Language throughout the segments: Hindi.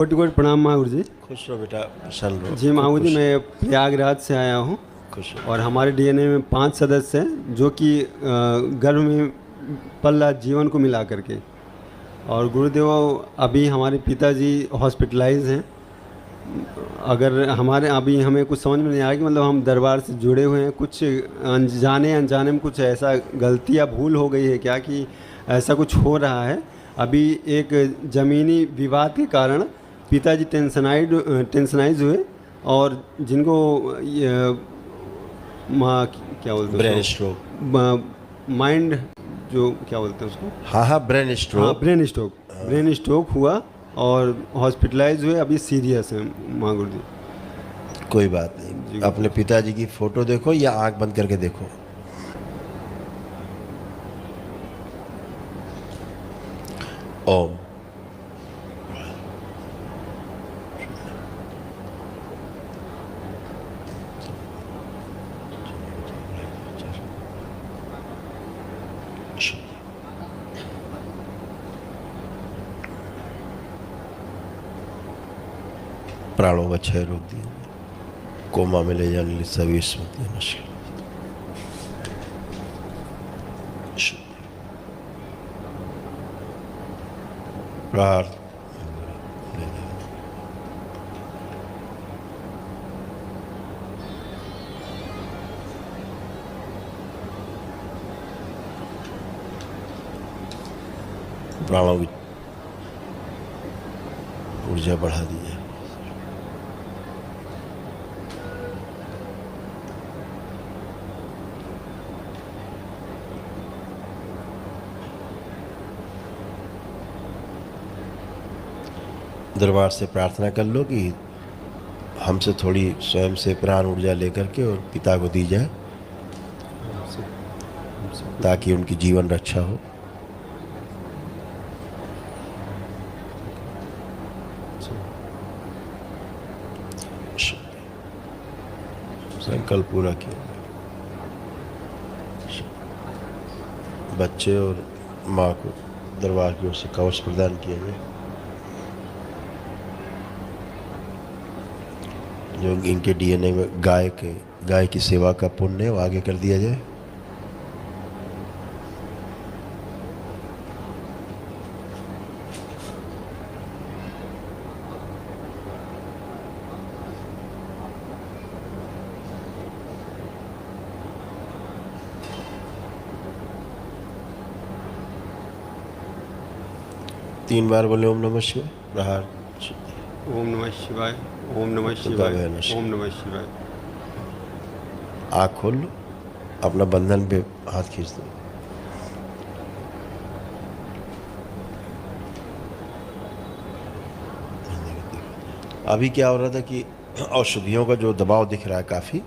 कोटि कोटि प्रणाम महागुरु जी। खुश रहो बेटा, प्रसन्न रहो। जी महागुरु जी, मैं प्रयागराज से आया हूँ खुश रहो। और हमारे डीएनए में 5 सदस्य हैं जो कि गर्भ में पल रहा जीवन को मिला करके। और गुरुदेव, अभी हमारे पिताजी हॉस्पिटलाइज हैं। अगर हमारे अभी हमें कुछ समझ में नहीं आया कि मतलब हम दरबार से जुड़े हुए हैं, कुछ अनजाने में कुछ ऐसा गलती या भूल हो गई है क्या कि ऐसा कुछ हो रहा है। अभी एक ज़मीनी विवाद के कारण पिताजी टेंशनाइज हुए और जिनको क्या बोलते हैं, ब्रेन स्ट्रोक, माइंड जो क्या बोलते हैं उसको, हाँ ब्रेन स्ट्रोक, ब्रेन स्ट्रोक हुआ और हॉस्पिटलाइज हुए। अभी सीरियस है महागुरु जी। कोई बात नहीं। अपने पिताजी की फोटो देखो या आंख बंद करके देखो। ओम। प्राणों का क्षय रोक दिया, कोमा में ले जाने सभी स्मृतियां नष्ट। प्रार्थ प्राणों की ऊर्जा बढ़ा दी है। दरबार से प्रार्थना कर लो कि हमसे थोड़ी स्वयं से प्राण ऊर्जा लेकर के और पिता को दी जाए ताकि उनकी जीवन रक्षा हो। संकल्प पूरा किया। बच्चे और माँ को दरबार की ओर से कवच प्रदान किया जाए जो इनके डीएनए में गाय की सेवा का पुण्य है वो आगे कर दिया जाए। तीन बार बोले ओम नमः शिवाय। प्रहार। ओम नमः शिवाय, ओम नमः शिवाय, ओम नमः शिवाय। आँख खोल लो, अपना बंधन पे हाथ खींच दो। अभी क्या हो रहा था कि औषधियों का जो दबाव दिख रहा है काफ़ी,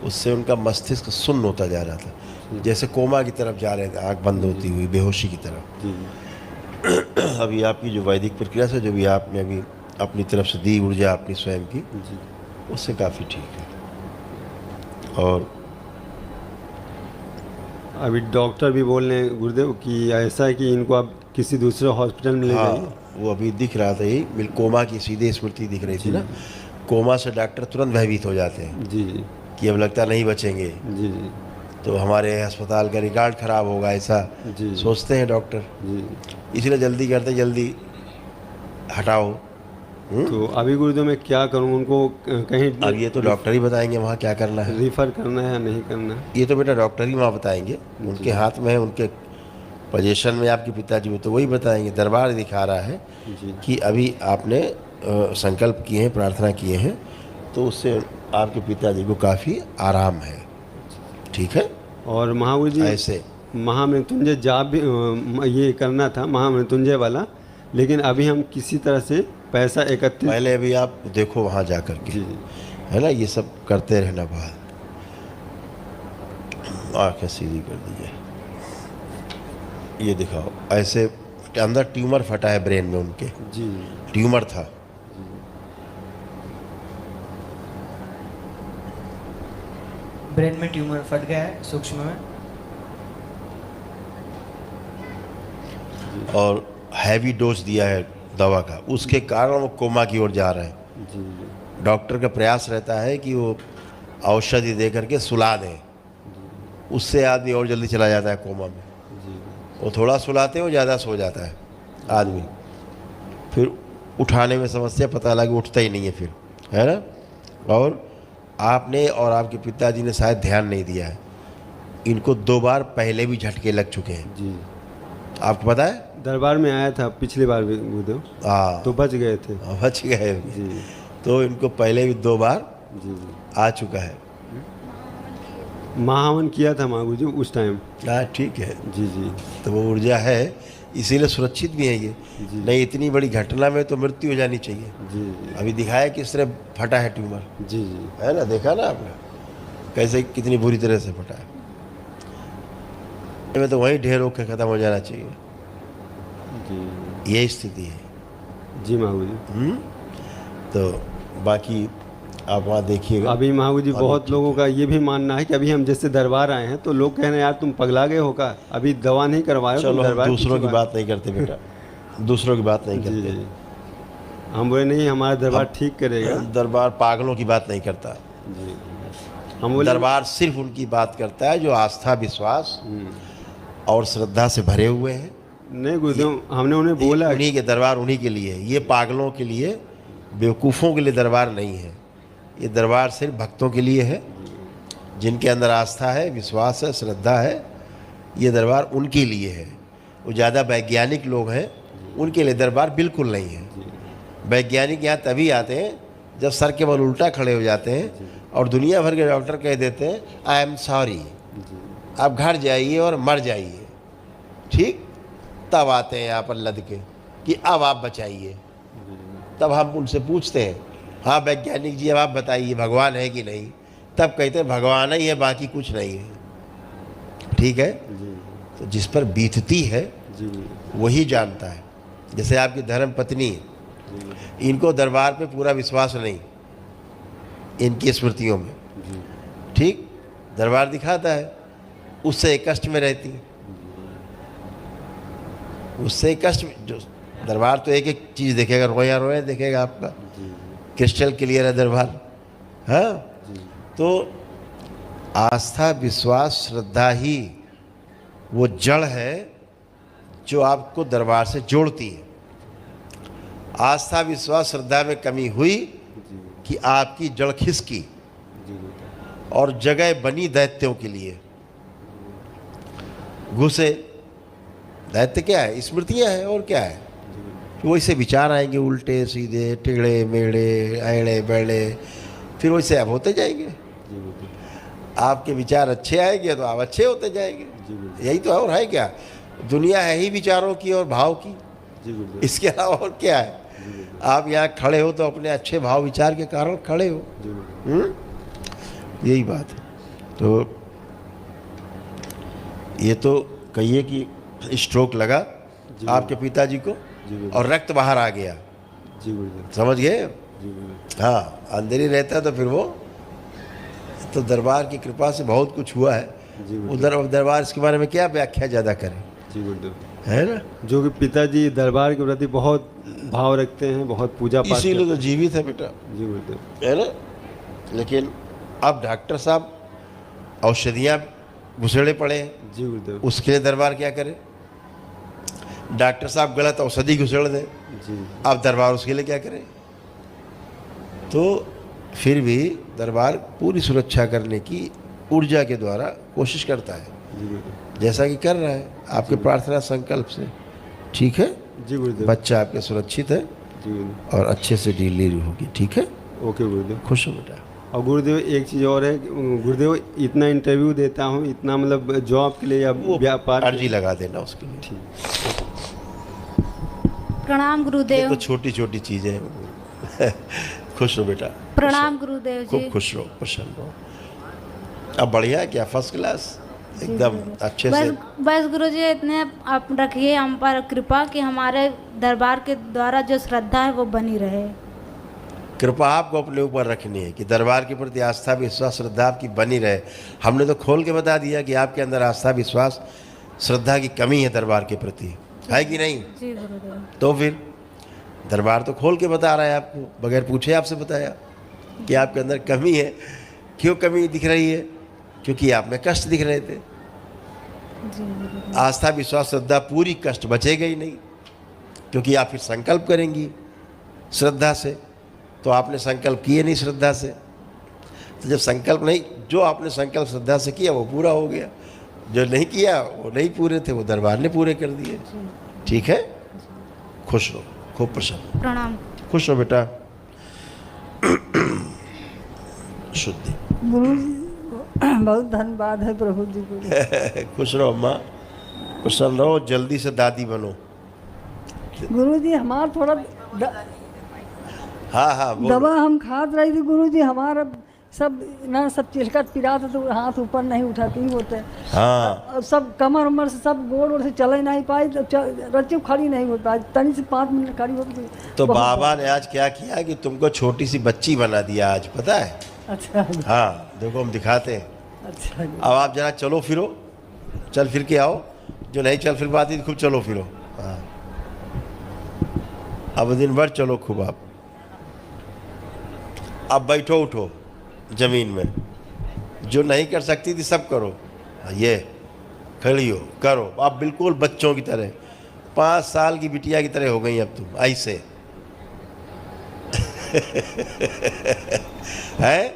उससे उनका मस्तिष्क सुन्न होता जा रहा था, जैसे कोमा की तरफ जा रहे थे, आँख बंद होती हुई बेहोशी की तरफ। अभी आपकी जो वैदिक प्रक्रिया से जो भी आपने अभी अपनी तरफ से दी ऊर्जा अपनी स्वयं की, उससे काफ़ी ठीक है। और अभी डॉक्टर भी बोल रहे हैं गुरुदेव कि ऐसा है कि इनको आप किसी दूसरे हॉस्पिटल में ले जाइए। वो अभी दिख रहा था, यही कोमा की सीधे स्मृति दिख रही थी ना। कोमा से डॉक्टर तुरंत भयभीत हो जाते हैं जी कि अब लगता नहीं बचेंगे जी, तो हमारे अस्पताल का रिकॉर्ड खराब होगा, ऐसा सोचते हैं डॉक्टर। इसलिए जल्दी करते, जल्दी हटाओ। तो अभी गुरुदेव मैं क्या करूं, उनको कहीं अब ये तो डॉक्टर ही बताएंगे वहाँ क्या करना है, रिफ़र करना है या नहीं करना है। ये तो बेटा डॉक्टर ही वहाँ बताएंगे, उनके हाथ में है, उनके पोजीशन में आपके पिताजी में, तो वही बताएंगे। दरबार दिखा रहा है कि अभी आपने संकल्प किए हैं, प्रार्थना किए हैं, तो उससे आपके पिताजी को काफ़ी आराम है। ठीक है। और महागुरु जी, ऐसे महामृत्युंजय जाप भी ये करना था, महामृत्युंजय वाला, लेकिन अभी हम किसी तरह से पैसा एकत्रित। पहले अभी आप देखो वहाँ जा कर के, है ना, ये सब करते रहना। बाद आँखें सीधी कर दीजिए, ये दिखाओ। ऐसे अंदर ट्यूमर फटा है ब्रेन में उनके, जी ट्यूमर था। ब्रेन में ट्यूमर फट गया है सूक्ष्म में, और हैवी डोज दिया है दवा का, उसके कारण वो कोमा की ओर जा रहे हैं। जी जी डॉक्टर का प्रयास रहता है कि वो औषधि दे करके सुला दें, उससे आदमी और जल्दी चला जाता है कोमा में। जी वो थोड़ा सुलाते हैं, वो ज़्यादा सो जाता है आदमी, फिर उठाने में समस्या, पता लगा उठता ही नहीं है फिर, है ना। और आपने और आपके पिताजी ने शायद ध्यान नहीं दिया है, इनको 2 बार पहले भी झटके लग चुके हैं, जी। आपको पता है? दरबार में आया था पिछली बार भी गुरुदेव, हाँ, तो बच गए थे। बच गए। जी तो इनको पहले भी 2 बार जी जी। आ चुका है। महावन किया था माँ गुरुजी उस टाइम। हाँ, ठीक है। जी जी तो वो ऊर्जा है, इसीलिए सुरक्षित भी है ये। जी। नहीं इतनी बड़ी घटना में तो मृत्यु हो जानी चाहिए। जी जी अभी दिखाया किस तरह फटा है ट्यूमर, जी जी है ना, देखा ना आपने कैसे कितनी बुरी तरह से फटा है। में तो वहीं ढेर होकर ख़त्म हो जाना चाहिए, जी ये स्थिति है। जी माँ गुरुजी। तो बाकी आप वहाँ देखिएगा। अभी माँ गुरुजी अभी बहुत ठीक लोगों का ये भी मानना है कि अभी हम जैसे दरबार आए हैं तो लोग कह रहे हैं यार तुम पगला गए हो का, अभी दवा नहीं करवाए हो, चलो तुम हम दरबार दूसरों की बात। बात नहीं करते बेटा, दूसरों की बात नहीं जी करते। जी। हम बोले नहीं हमारा दरबार ठीक करेगा। दरबार पागलों की बात नहीं करता, जी हम बोले दरबार सिर्फ उनकी बात करता है जो आस्था, विश्वास और श्रद्धा से भरे हुए हैं। नहीं गुरुदेव, हमने उन्हें बोला उन्हीं के दरबार उन्हीं के लिए है, ये पागलों के लिए, बेवकूफ़ों के लिए दरबार नहीं है। ये दरबार सिर्फ भक्तों के लिए है, जिनके अंदर आस्था है, विश्वास है, श्रद्धा है। ये दरबार उनके लिए है। वो ज़्यादा वैज्ञानिक लोग हैं, उनके लिए दरबार बिल्कुल नहीं है। वैज्ञानिक यहाँ तभी आते हैं जब सर के बल उल्टा खड़े हो जाते हैं और दुनिया भर के डॉक्टर कह देते हैं आई एम सॉरी, आप घर जाइए और मर जाइए, ठीक। तब आते हैं यहाँ पर लद के कि अब आप बचाइए। तब हम उनसे पूछते हैं हाँ वैज्ञानिक जी अब आप बताइए भगवान है कि नहीं, तब कहते हैं भगवान ही है, बाकी कुछ नहीं है, ठीक है। तो जिस पर बीतती है जी वही जानता है। जैसे आपकी धर्म पत्नी, इनको दरबार पे पूरा विश्वास नहीं, इनकी स्मृतियों में, ठीक। दरबार दिखाता है, उससे एक कष्ट में रहती है, उससे एक कष्ट जो दरबार तो एक एक चीज़ देखेगा, रोया रोया देखेगा आपका, क्रिस्टल क्लियर है दरबार। हाँ, तो आस्था, विश्वास, श्रद्धा ही वो जड़ है जो आपको दरबार से जोड़ती है। आस्था, विश्वास, श्रद्धा में कमी हुई कि आपकी जड़ खिसकी और जगह बनी दैत्यों के लिए, घुसे। दैत्य क्या है? स्मृतियाँ हैं, और क्या है? वैसे विचार आएंगे उल्टे सीधे, टेढ़े मेढ़े, ऐड़े बैड़े, फिर वैसे आप होते जाएंगे। आपके विचार अच्छे आएंगे तो आप अच्छे होते जाएंगे, यही तो है। और है क्या? दुनिया है ही विचारों की और भाव की, इसके अलावा और क्या है? आप यहाँ खड़े हो तो अपने अच्छे भाव विचार के कारण खड़े हो, यही बात है। तो ये तो कहिए कि स्ट्रोक लगा आपके पिताजी को और रक्त बाहर आ गया, समझ गए? हाँ, अंदर ही रहता है तो फिर वो तो दरबार की कृपा से बहुत कुछ हुआ है। उधर दरबार इसके बारे में क्या व्याख्या ज़्यादा करें, है ना। जो कि पिताजी दरबार के प्रति बहुत भाव रखते हैं, बहुत पूजा पाठ, इसीलिए तो जीवित है बेटा, जी गुरुदेव, है ना। लेकिन अब डॉक्टर साहब औषधियाँ घुसेड़े पड़े हैं, जी गुरुदेव, उसके लिए दरबार क्या करे? डॉक्टर साहब गलत औषधि घुसेड़ दें, जी अब दरबार उसके लिए क्या करे? तो फिर भी दरबार पूरी सुरक्षा करने की ऊर्जा के द्वारा कोशिश करता है, जी गुरुदेव, जैसा कि कर रहा है आपके प्रार्थना संकल्प से, ठीक है। जी गुरुदेव, बच्चा आपके सुरक्षित है जी गुरुदेव, और अच्छे से डिलीवरी होगी, ठीक है। ओके गुरुदेव। खुश हो बेटा। और गुरुदेव एक चीज़ और है, गुरुदेव इतना इंटरव्यू देता हूँ, इतना मतलब जॉब के लिए या व्यापार, अर्जी लगा देना उसके लिए, ठीक। प्रणाम ये गुरुदेव। तो छोटी छोटी चीज़ें हैं। खुश हो बेटा, प्रणाम गुरुदेव जी। खूब खुश रहो, प्रसन्न रहो। अब बढ़िया है क्या? फर्स्ट क्लास एकदम अच्छे से। बस गुरुजी इतने आप रखिए हम पर कृपा कि हमारे दरबार के द्वारा जो श्रद्धा है वो बनी रहे। कृपा आपको अपने ऊपर रखनी है कि दरबार के प्रति आस्था, विश्वास, श्रद्धा आपकी बनी रहे। हमने तो खोल के बता दिया कि आपके अंदर आस्था, विश्वास, श्रद्धा की कमी है दरबार के प्रति, है कि नहीं? जी गुरुदेव। तो फिर दरबार तो खोल के बता रहा है आपको, बगैर पूछे आपसे बताया कि आपके अंदर कमी है। क्यों कमी दिख रही है? क्योंकि आप में कष्ट दिख रहे थे। आस्था विश्वास श्रद्धा पूरी, कष्ट बचेगा ही नहीं, क्योंकि आप फिर संकल्प करेंगी श्रद्धा से। तो आपने संकल्प किए नहीं श्रद्धा से, तो जब संकल्प नहीं, जो आपने संकल्प श्रद्धा से किया वो पूरा हो गया, जो नहीं किया वो नहीं पूरे थे, वो दरबार ने पूरे कर दिए। ठीक है, खुश रहो, खूब प्रसन्न, प्रणाम। खुश रहो बेटा। शुद्धि। गुरु जी बहुत धन्यवाद है प्रभु जी को। खुश रहो अम्मा, प्रसन्न रहो, जल्दी से दादी बनो। गुरु जी हमारा थोड़ा हाँ हाँ बोलो। दवा हम खात रही थी गुरु जी, हमारा सब ना सब चिलकत पिरा था, तो हाथ ऊपर नहीं उठाती होते। हाँ और सब कमर उमर से सब गोड़ ओड़ से चले नहीं पाई, तो रच्ची खड़ी नहीं हो पाई, तनी से 5 मिनट खड़ी होती। तो बाबा ने आज क्या किया कि तुमको छोटी सी बच्ची बना दिया आज, पता है? अच्छा हाँ देखो हम दिखाते हैं। अच्छा अब आप जरा चलो फिरो, चल फिर के आओ, जो नहीं चल फिर पाती खूब चलो फिरो। हाँ अब दिन भर चलो खूब। आप अब बैठो उठो जमीन में, जो नहीं कर सकती थी सब करो। ये खड़ी हो, करो। आप बिल्कुल बच्चों की तरह, 5 साल की बिटिया की तरह हो गई अब तुम, ऐसे है।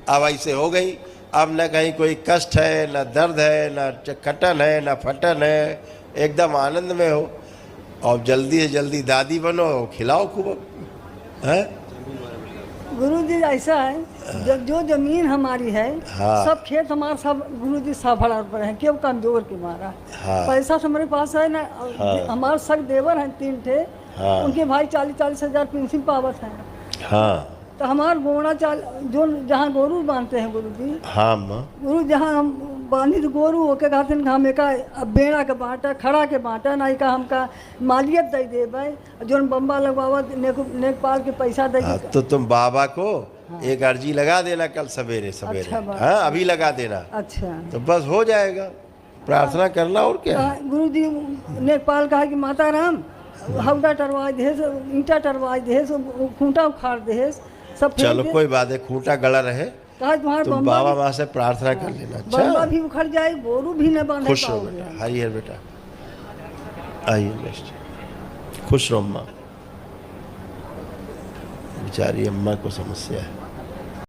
अब ऐसे हो गई, अब न कहीं कोई कष्ट है, न दर्द है, न खटन है, न फटन है, एकदम आनंद में हो। और जल्दी से जल्दी दादी बनो, खिलाओ खूब। है गुरु जी ऐसा है, जो जमीन हमारी है, हाँ। सब खेत हमारा सब गुरु जी सफड़ा पर है, क्यों कमजोर के मारा। हाँ। पैसा तो हमारे पास है ना। हाँ। हमारे सग देवर हैं 3 ठे। हाँ। उनके भाई 40-40 हजार पेंशन पावत है। हाँ तो हमारे गोड़ा जो जहाँ गोरू बांधते हैं गुरु जी, हाँ अम्मा, गुरु जहाँ हम बांधी तो गोरू होके कहते हैं हम एक बेड़ा के बांटा, खड़ा के बांटा, ना का हमका मालियत दे देवे, जो बम्बा लगवावा नेकपाल के पैसा दे। हाँ, तो तुम बाबा को एक अर्जी लगा देना कल सवेरे सवेरे। अच्छा बात। हाँ अभी लगा देना, अच्छा तो बस हो जाएगा। प्रार्थना करना और क्या। गुरु जी नेकपाल कहा कि माता राम हौदा टरवा दे, ईंटा टरवा दे, खूंटा उखाड़ दे, सब फेंक चलो दे। कोई बात है, खूंटा गड़ा रहे, कहा तुम्हारा तुम बम्बा बाबा माँ से प्रार्थना कर लेना। बम्बा अच्छा भी उखड़ जाए, गोरू भी न बांध खुश रहो पाओगे। बेटा, आइए बेटा, आइए नेक्स्ट। खुश रहो अम्मा, बेचारी अम्मा को समस्या है।